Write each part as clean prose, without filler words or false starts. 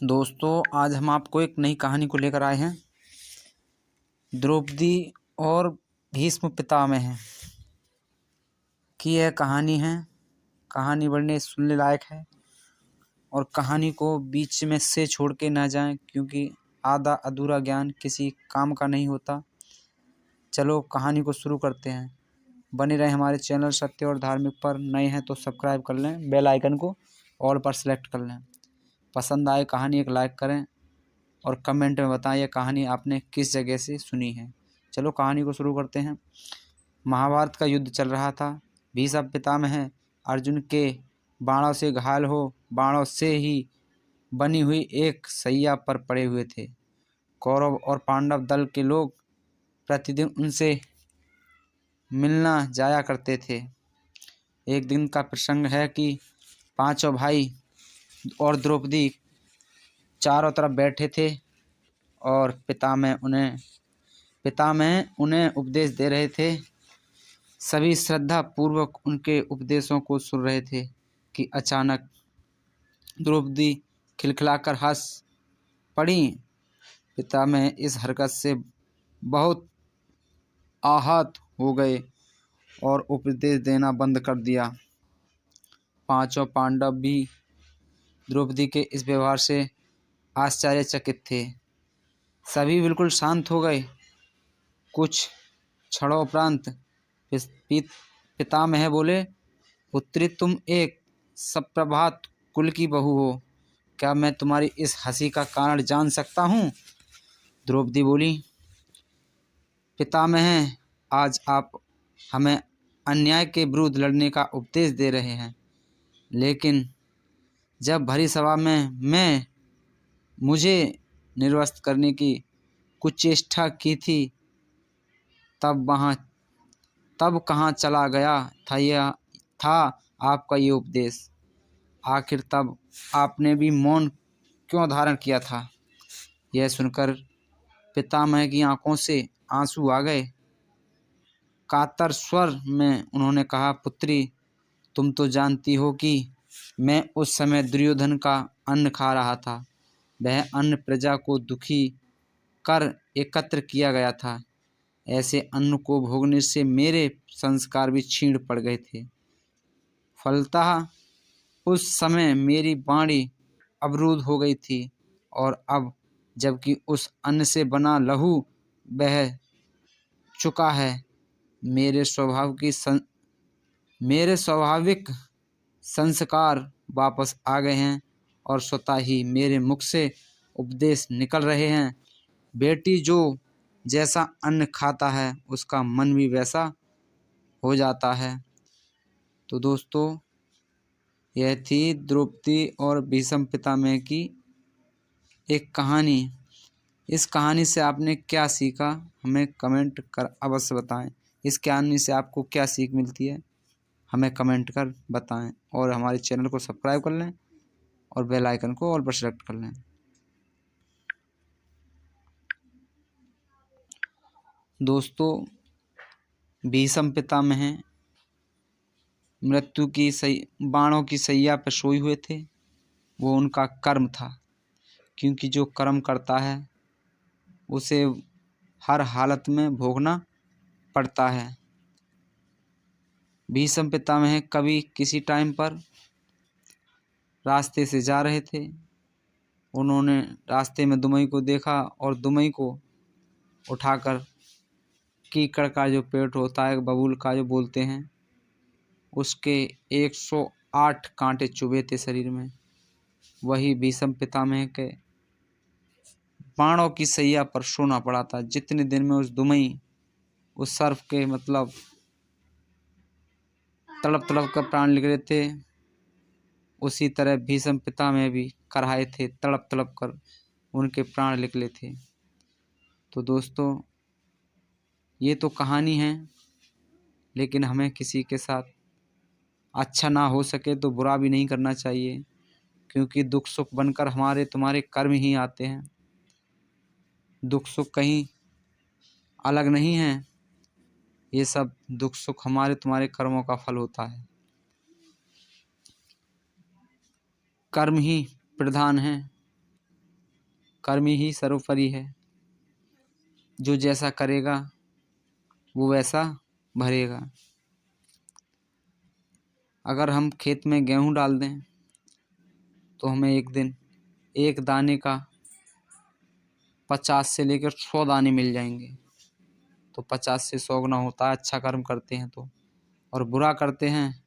दोस्तों, आज हम आपको एक नई कहानी को लेकर आए हैं। द्रौपदी और भीष्म पितामह की यह कहानी है। कहानी बड़े सुनने लायक है और कहानी को बीच में से छोड़ के ना जाएं, क्योंकि आधा अधूरा ज्ञान किसी काम का नहीं होता। चलो कहानी को शुरू करते हैं। बने रहे हमारे चैनल सत्य और धार्मिक पर। नए हैं तो सब्सक्राइब कर लें, बेल आइकन को ऑल पर सेलेक्ट कर लें। पसंद आए कहानी एक लाइक करें और कमेंट में बताएं यह कहानी आपने किस जगह से सुनी है। चलो कहानी को शुरू करते हैं। महाभारत का युद्ध चल रहा था। भीष्म पितामह अर्जुन के बाणों से घायल हो बाणों से ही बनी हुई एक सैया पर पड़े हुए थे। कौरव और पांडव दल के लोग प्रतिदिन उनसे मिलना जाया करते थे। एक दिन का प्रसंग है कि पांचों भाई और द्रौपदी चारों तरफ बैठे थे और पितामह उन्हें उपदेश दे रहे थे। सभी श्रद्धा पूर्वक उनके उपदेशों को सुन रहे थे कि अचानक द्रौपदी खिलखिलाकर हंस पड़ी। पितामह इस हरकत से बहुत आहत हो गए और उपदेश देना बंद कर दिया। पांचों पांडव भी द्रौपदी के इस व्यवहार से आश्चर्यचकित थे। सभी बिल्कुल शांत हो गए। कुछ क्षणों उपरांत पितामह बोले, पुत्री, तुम एक सप्रभात कुल की बहू हो। क्या मैं तुम्हारी इस हंसी का कारण जान सकता हूँ? द्रौपदी बोली, पितामह, आज आप हमें अन्याय के विरुद्ध लड़ने का उपदेश दे रहे हैं, लेकिन जब भरी सभा में मुझे निर्वस्त करने की कुछ चेष्टा की थी, तब कहाँ चला गया था आपका ये उपदेश? आखिर तब आपने भी मौन क्यों धारण किया था? यह सुनकर पितामह की आंखों से आंसू आ गए। कातर स्वर में उन्होंने कहा, पुत्री, तुम तो जानती हो कि मैं उस समय दुर्योधन का अन्न खा रहा था। वह अन्न प्रजा को दुखी कर एकत्र किया गया था। ऐसे अन्न को भोगने से मेरे संस्कार भी क्षीण पड़ गए थे। फलतः उस समय मेरी वाणी अवरुद्ध हो गई थी और अब जबकि उस अन्न से बना लहू बह चुका है, मेरे स्वाभाविक संस्कार वापस आ गए हैं और स्वतः ही मेरे मुख से उपदेश निकल रहे हैं। बेटी जो जैसा अन्न खाता है उसका मन भी वैसा हो जाता है। तो दोस्तों, यह थी द्रौपदी और भीष्म पितामह की एक कहानी। इस कहानी से आपने क्या सीखा, हमें कमेंट कर अवश्य बताएं। इस कहानी से आपको क्या सीख मिलती है, हमें कमेंट कर बताएं और हमारे चैनल को सब्सक्राइब कर लें और बेल आइकन को ऑल पर सेलेक्ट कर लें। दोस्तों, भीष्म पितामह मृत्यु की बाणों की सैया पर सोए हुए थे। वो उनका कर्म था, क्योंकि जो कर्म करता है उसे हर हालत में भोगना पड़ता है। भीष्म पितामह कभी किसी टाइम पर रास्ते से जा रहे थे। उन्होंने रास्ते में दुमई को देखा और दुमई को उठाकर कीकड़ का जो पेड़ होता है, बबूल का जो बोलते हैं, उसके 108 कांटे चुभे थे शरीर में। वही भीष्म पितामह के बाणों की सैया पर सोना पड़ा था। जितने दिन में उस सर्फ के तड़प तड़प कर प्राण निकले थे, उसी तरह भीष्म पितामह भी कराए थे, तड़प तड़प कर उनके प्राण निकले थे। तो दोस्तों, ये तो कहानी है, लेकिन हमें किसी के साथ अच्छा ना हो सके तो बुरा भी नहीं करना चाहिए, क्योंकि दुख सुख बनकर हमारे तुम्हारे कर्म ही आते हैं। दुख सुख कहीं अलग नहीं है, ये सब दुख सुख हमारे तुम्हारे कर्मों का फल होता है। कर्म ही प्रधान है। कर्म ही सर्वोपरि है। जो जैसा करेगा वो वैसा भरेगा। अगर हम खेत में गेहूँ डाल दें तो हमें एक दिन एक दाने का 50 से लेकर 100 दाने मिल जाएंगे। तो 50 से 100 गुना होता है अच्छा कर्म करते हैं तो। और बुरा करते हैं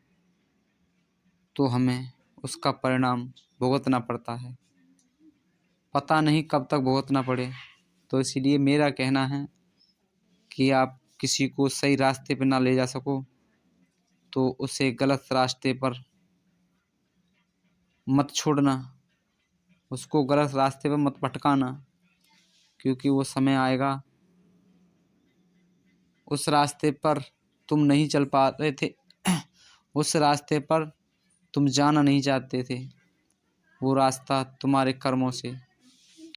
तो हमें उसका परिणाम भुगतना पड़ता है। पता नहीं कब तक भुगतना पड़े। तो इसीलिए मेरा कहना है कि आप किसी को सही रास्ते पर ना ले जा सको तो उसे गलत रास्ते पर मत छोड़ना, उसको गलत रास्ते पर मत भटकाना, क्योंकि वो समय आएगा उस रास्ते पर तुम नहीं चल पा रहे थे उस रास्ते पर तुम जाना नहीं चाहते थे, वो रास्ता तुम्हारे कर्मों से